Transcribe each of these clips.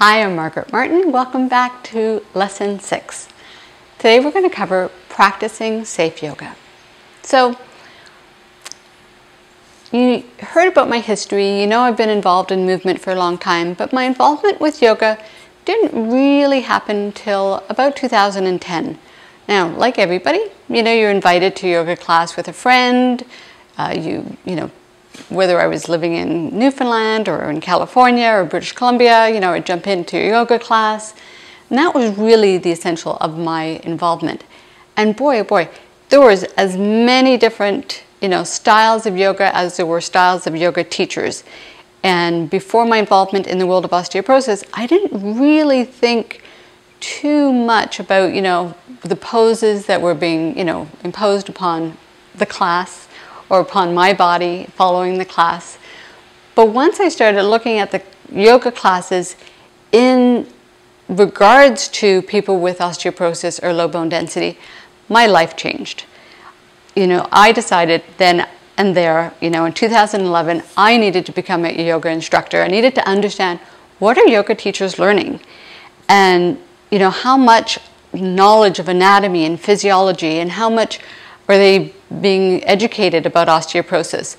Hi, I'm Margaret Martin. Welcome back to Lesson 6. Today we're going to cover practicing safe yoga. So, you heard about my history. You know I've been involved in movement for a long time, but my involvement with yoga didn't really happen till about 2010. Now, like everybody, you're invited to yoga class with a friend. Whether I was living in Newfoundland or in California or British Columbia, I'd jump into a yoga class. And that was really the essential of my involvement. And boy, oh boy, there was as many different, styles of yoga as there were styles of yoga teachers. And before my involvement in the world of osteoporosis, I didn't really think too much about, the poses that were being, imposed upon the class or upon my body following the class. But once I started looking at the yoga classes in regards to people with osteoporosis or low bone density, my life changed. I decided then and there, in 2011, I needed to become a yoga instructor. I needed to understand, what are yoga teachers learning? And, how much knowledge of anatomy and physiology, and how much are they being educated about osteoporosis?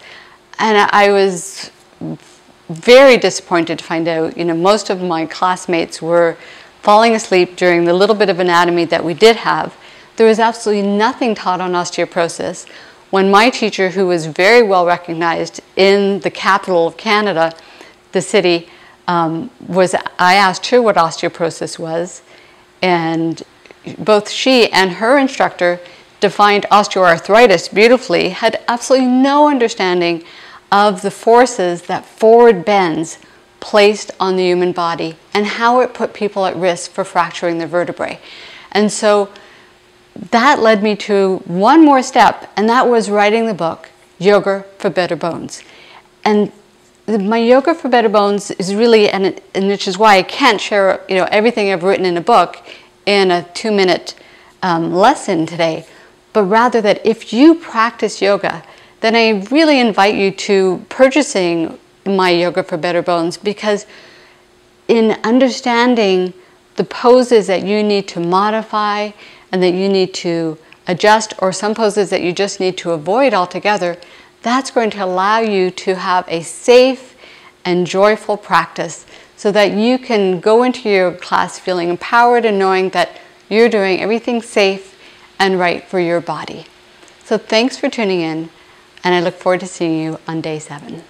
And I was very disappointed to find out, most of my classmates were falling asleep during the little bit of anatomy that we did have. There was absolutely nothing taught on osteoporosis. When my teacher, who was very well recognized in the capital of Canada, the city, I asked her what osteoporosis was, and both she and her instructor defined osteoarthritis beautifully, had absolutely no understanding of the forces that forward bends placed on the human body and how it put people at risk for fracturing their vertebrae. And so that led me to one more step, and that was writing the book, Yoga for Better Bones. And my Yoga for Better Bones is really, and which is why I can't share everything I've written in a book in a 2-minute lesson today. But rather that if you practice yoga, then I really invite you to purchasing my Yoga for Better Bones, because in understanding the poses that you need to modify and that you need to adjust, or some poses that you just need to avoid altogether, that's going to allow you to have a safe and joyful practice so that you can go into your class feeling empowered and knowing that you're doing everything safe and right for your body. So thanks for tuning in, and I look forward to seeing you on day 7.